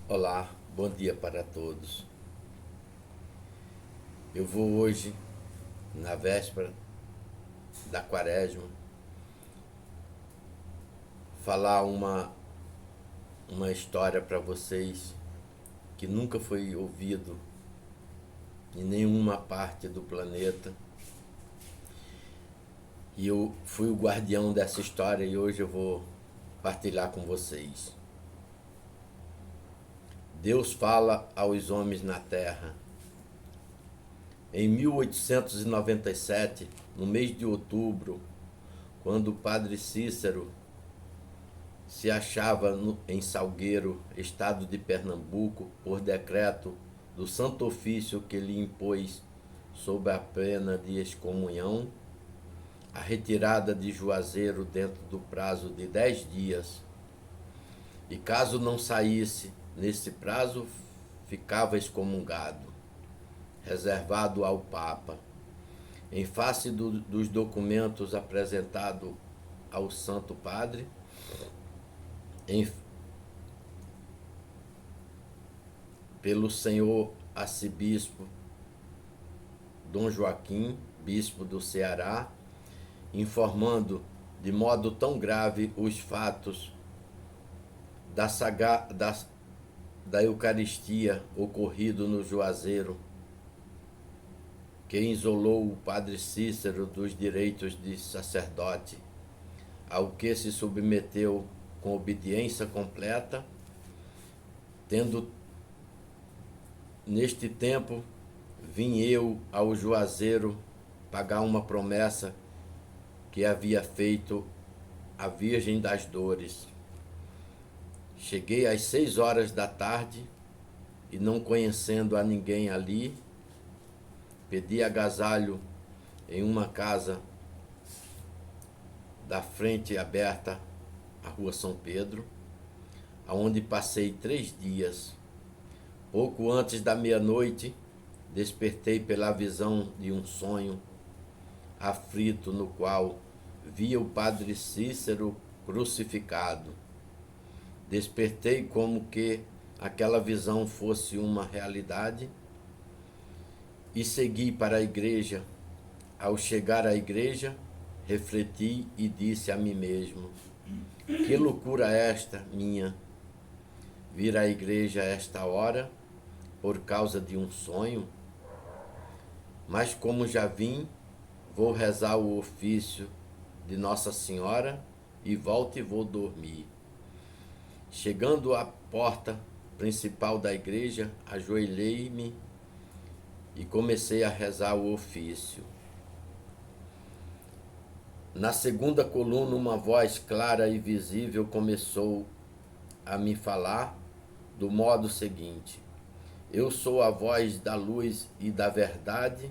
Olá, bom dia para todos. Eu vou hoje, na véspera da Quaresma, falar uma história para vocês que nunca foi ouvido em nenhuma parte do planeta. E eu fui o guardião dessa história e hoje eu vou partilhar com vocês. Deus fala aos homens na terra. Em 1897, no mês de outubro, quando o padre Cícero se achava em Salgueiro, estado de Pernambuco, por decreto do Santo Ofício que lhe impôs, sob a pena de excomunhão, a retirada de Juazeiro dentro do prazo de 10 dias. E caso não saísse nesse prazo, ficava excomungado, reservado ao Papa. Em face dos documentos apresentados ao Santo Padre, pelo senhor arcebispo Dom Joaquim, bispo do Ceará, informando de modo tão grave os fatos da Eucaristia ocorrido no Juazeiro, que isolou o padre Cícero dos direitos de sacerdote, ao que se submeteu com obediência completa, tendo neste tempo vim eu ao Juazeiro pagar uma promessa que havia feito à Virgem das Dores. Cheguei às 6 horas da tarde e, não conhecendo a ninguém ali, pedi agasalho em uma casa da frente aberta à Rua São Pedro, aonde passei 3 dias. Pouco antes da meia-noite, despertei pela visão de um sonho aflito, no qual via o padre Cícero crucificado. Despertei como que aquela visão fosse uma realidade e segui para a igreja. Ao chegar à igreja, refleti e disse a mim mesmo: que loucura esta minha, vir à igreja a esta hora por causa de um sonho? Mas como já vim, vou rezar o ofício de Nossa Senhora e volto e vou dormir. Chegando à porta principal da igreja, ajoelhei-me e comecei a rezar o ofício. Na segunda coluna, uma voz clara e visível começou a me falar do modo seguinte: eu sou a voz da luz e da verdade,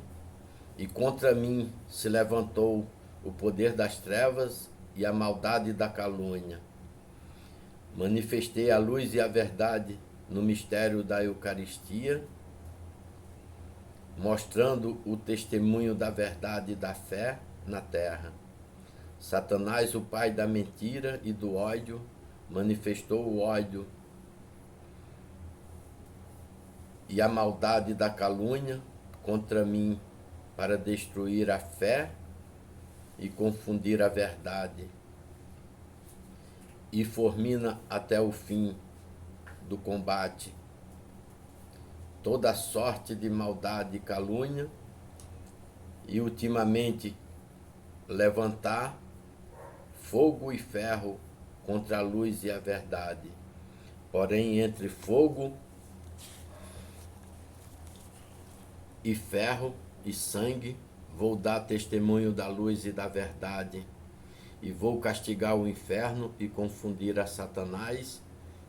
e contra mim se levantou o poder das trevas e a maldade da calúnia. Manifestei a luz e a verdade no mistério da Eucaristia, mostrando o testemunho da verdade e da fé na terra. Satanás, o pai da mentira e do ódio, manifestou o ódio e a maldade da calúnia contra mim para destruir a fé e confundir a verdade, e fulmina até o fim do combate toda sorte de maldade e calúnia, e ultimamente levantar fogo e ferro contra a luz e a verdade. Porém, entre fogo e ferro e sangue, vou dar testemunho da luz e da verdade, e vou castigar o inferno e confundir a Satanás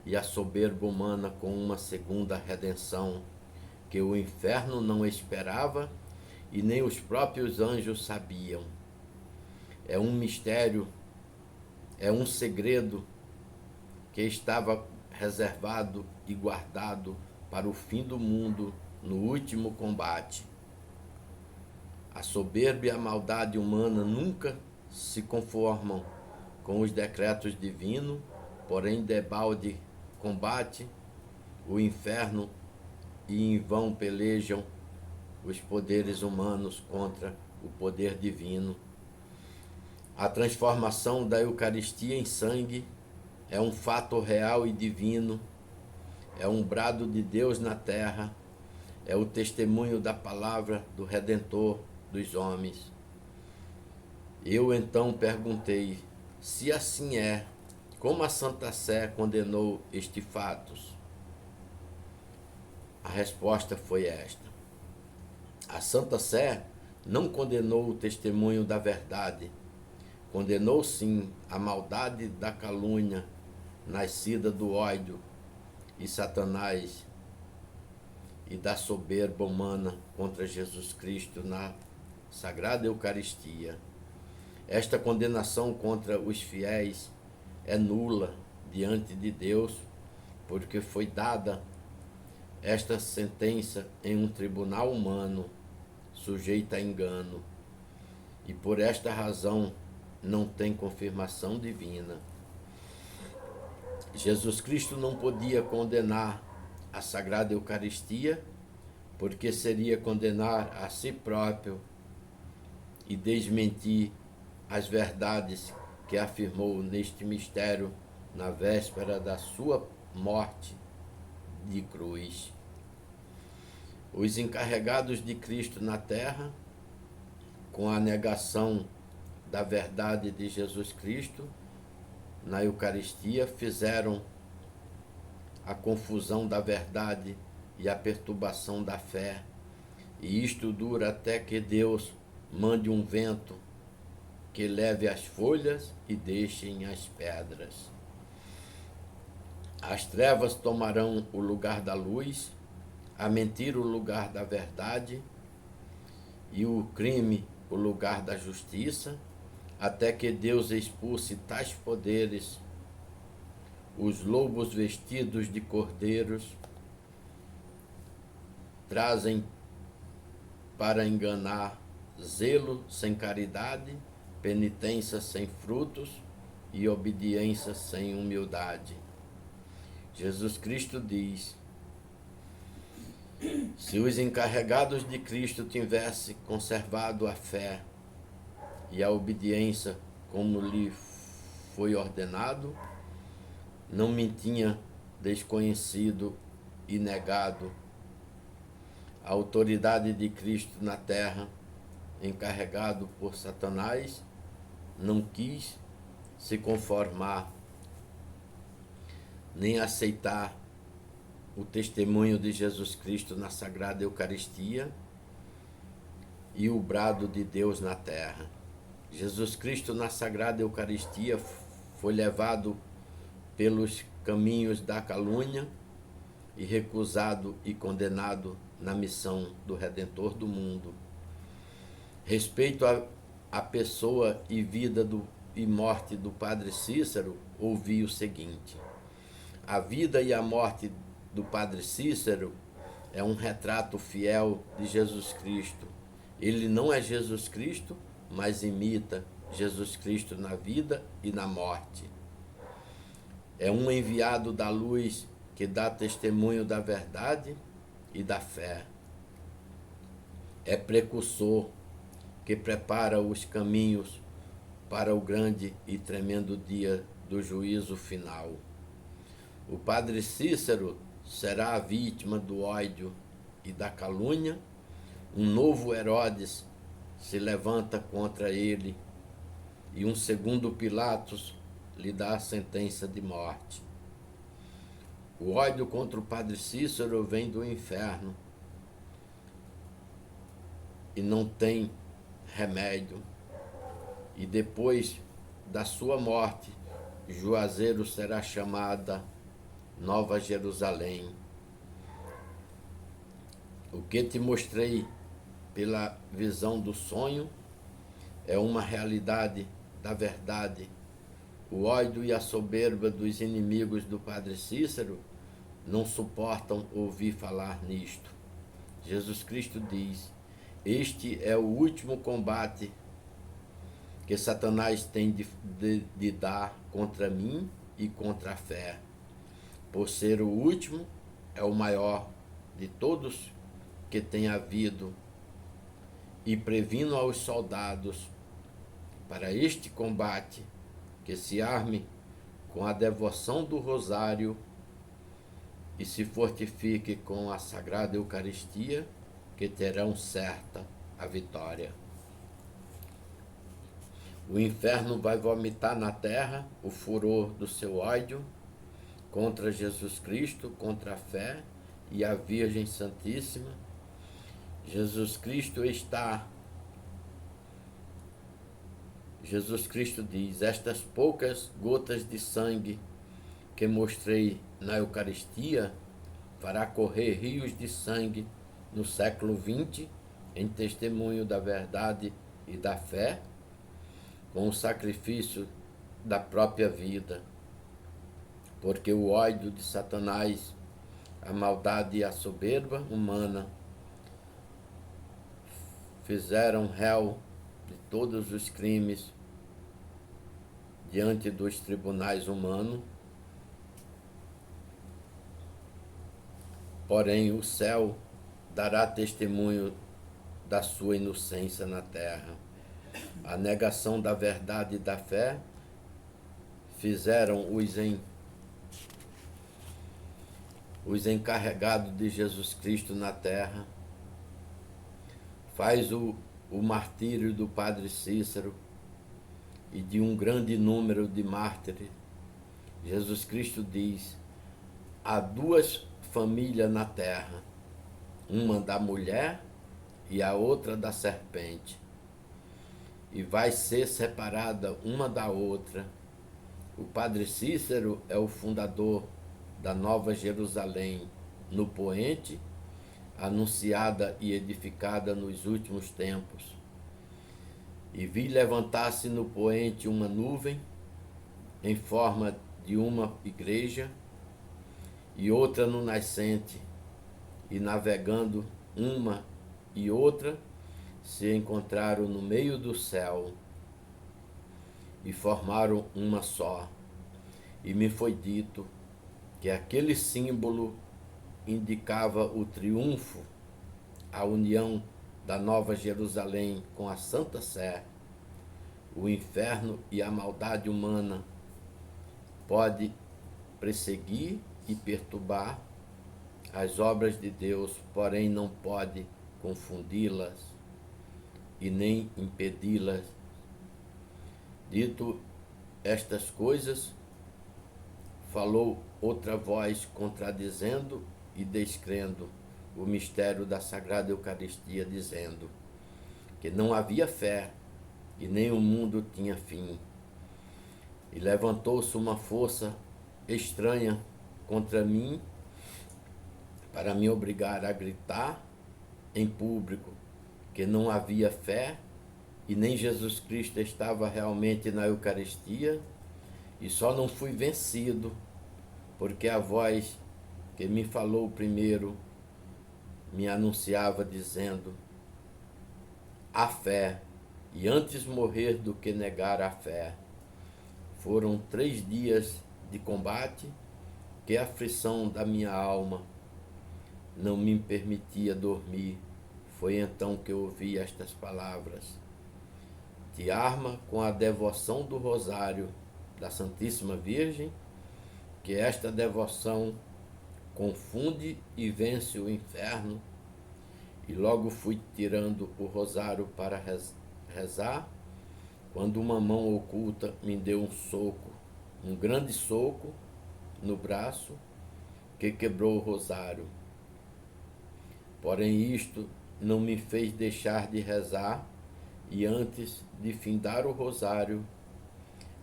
e a soberba humana com uma segunda redenção, que o inferno não esperava e nem os próprios anjos sabiam. É um mistério, é um segredo que estava reservado e guardado para o fim do mundo, no último combate. A soberba e a maldade humana nunca se conformam com os decretos divinos, porém debalde combate o inferno e em vão pelejam os poderes humanos contra o poder divino. A transformação da Eucaristia em sangue é um fato real e divino, é um brado de Deus na terra, é o testemunho da palavra do Redentor dos homens. Eu então perguntei: se assim é, como a Santa Sé condenou este fato? A resposta foi esta: a Santa Sé não condenou o testemunho da verdade, condenou sim a maldade da calúnia, nascida do ódio e Satanás e da soberba humana contra Jesus Cristo na Sagrada Eucaristia. Esta condenação contra os fiéis é nula diante de Deus, porque foi dada esta sentença em um tribunal humano, sujeito a engano, e por esta razão não tem confirmação divina. Jesus Cristo não podia condenar a Sagrada Eucaristia, porque seria condenar a si próprio e desmentir as verdades que afirmou neste mistério na véspera da sua morte de cruz. Os encarregados de Cristo na terra, com a negação da verdade de Jesus Cristo na Eucaristia, fizeram a confusão da verdade e a perturbação da fé, e isto dura até que Deus mande um vento que leve as folhas e deixem as pedras. As trevas tomarão o lugar da luz, a mentira o lugar da verdade e o crime o lugar da justiça, até que Deus expulse tais poderes. Os lobos vestidos de cordeiros trazem para enganar zelo sem caridade, penitência sem frutos e obediência sem humildade. Jesus Cristo diz: se os encarregados de Cristo tivessem conservado a fé e a obediência como lhe foi ordenado, não me tinha desconhecido e negado. A autoridade de Cristo na terra, encarregado por Satanás, não quis se conformar, nem aceitar o testemunho de Jesus Cristo na Sagrada Eucaristia e o brado de Deus na terra. Jesus Cristo na Sagrada Eucaristia foi levado pelos caminhos da calúnia e recusado e condenado na missão do Redentor do mundo. Respeito à pessoa e vida e morte do Padre Cícero, ouvi o seguinte: a vida e a morte do Padre Cícero é um retrato fiel de Jesus Cristo. Ele não é Jesus Cristo, mas imita Jesus Cristo na vida e na morte. É um enviado da luz que dá testemunho da verdade e da fé. É precursor que prepara os caminhos para o grande e tremendo dia do juízo final. O Padre Cícero será a vítima do ódio e da calúnia. Um novo Herodes se levanta contra ele e um segundo Pilatos lhe dá a sentença de morte. O ódio contra o Padre Cícero vem do inferno e não tem remédio. E depois da sua morte, Juazeiro será chamada Nova Jerusalém. O que te mostrei pela visão do sonho é uma realidade da verdade. O ódio e a soberba dos inimigos do Padre Cícero não suportam ouvir falar nisto. Jesus Cristo diz: este é o último combate que Satanás tem de dar contra mim e contra a fé. Por ser o último, é o maior de todos que tem havido, e previno aos soldados para este combate que se arme com a devoção do rosário e se fortifique com a Sagrada Eucaristia, que terão certa a vitória. O inferno vai vomitar na terra o furor do seu ódio contra Jesus Cristo, contra a fé e a Virgem Santíssima. Jesus Cristo diz: estas poucas gotas de sangue que mostrei na Eucaristia fará correr rios de sangue no século XX, em testemunho da verdade e da fé, com o sacrifício da própria vida. Porque o ódio de Satanás, a maldade e a soberba humana fizeram réu de todos os crimes diante dos tribunais humanos. Porém, o céu dará testemunho da sua inocência na terra. A negação da verdade e da fé fizeram os encarregados de Jesus Cristo na terra. Faz o martírio do Padre Cícero e de um grande número de mártires. Jesus Cristo diz: há duas famílias na terra, uma da mulher e a outra da serpente, e vai ser separada uma da outra. O Padre Cícero é o fundador da Nova Jerusalém, no poente, anunciada e edificada nos últimos tempos. E vi levantar-se no poente uma nuvem, em forma de uma igreja, e outra no nascente, e navegando uma e outra, se encontraram no meio do céu, e formaram uma só. E me foi dito que aquele símbolo indicava o triunfo, a união da Nova Jerusalém com a Santa Sé. O inferno e a maldade humana pode perseguir e perturbar as obras de Deus, porém não pode confundi-las e nem impedi-las. Dito estas coisas, falou outra voz, contradizendo e descrendo o mistério da Sagrada Eucaristia, dizendo que não havia fé e nem o mundo tinha fim. E levantou-se uma força estranha contra mim para me obrigar a gritar em público que não havia fé e nem Jesus Cristo estava realmente na Eucaristia, e só não fui vencido porque a voz que me falou primeiro me anunciava dizendo: a fé, e antes morrer do que negar a fé. Foram 3 dias de combate, que a aflição da minha alma não me permitia dormir. Foi então que eu ouvi estas palavras: te arma com a devoção do rosário da Santíssima Virgem, que esta devoção confunde e vence o inferno. E logo fui tirando o rosário para rezar, quando uma mão oculta me deu um soco, um grande soco no braço, que quebrou o rosário. Porém isto não me fez deixar de rezar, e antes de findar o rosário,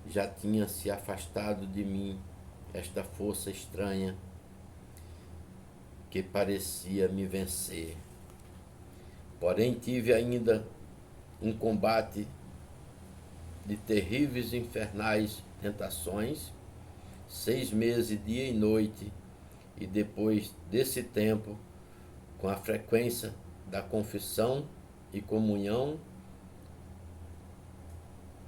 já tinha se afastado de mim esta força estranha que parecia me vencer. Porém tive ainda um combate de terríveis infernais tentações, 6 meses, dia e noite, e depois desse tempo, com a frequência da confissão e comunhão,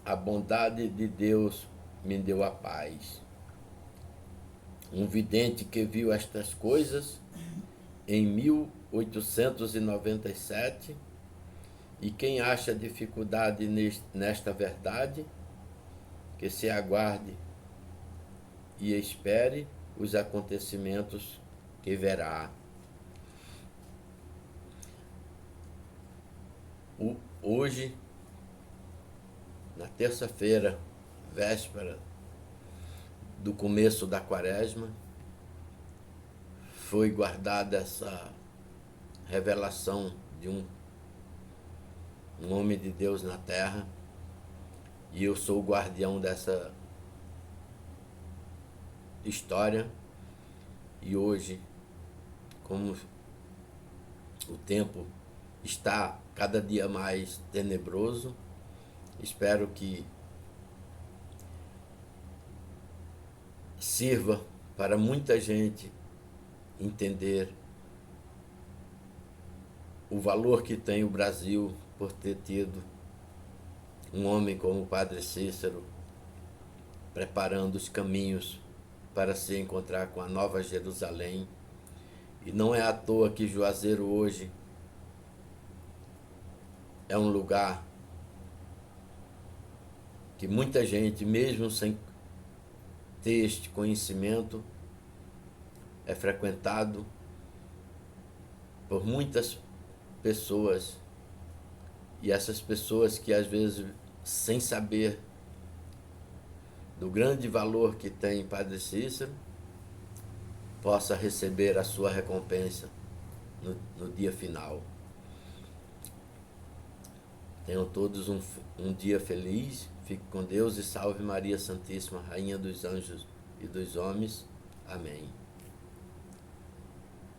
a bondade de Deus me deu a paz. Um vidente que viu estas coisas em 1897, e quem acha dificuldade nesta verdade, que se aguarde e espere os acontecimentos que verá. Hoje, na terça-feira, véspera do começo da quaresma, foi guardada essa revelação de um homem de Deus na terra, e eu sou o guardião dessa história. E hoje, como o tempo está cada dia mais tenebroso, espero que sirva para muita gente entender o valor que tem o Brasil por ter tido um homem como o Padre Cícero, preparando os caminhos para se encontrar com a Nova Jerusalém. E não é à toa que Juazeiro hoje é um lugar que muita gente, mesmo sem ter este conhecimento, é frequentado por muitas pessoas, e essas pessoas que às vezes, sem saber do grande valor que tem Padre Cícero, possa receber a sua recompensa no dia final. Tenham todos um dia feliz, fique com Deus e salve Maria Santíssima, Rainha dos Anjos e dos Homens. Amém.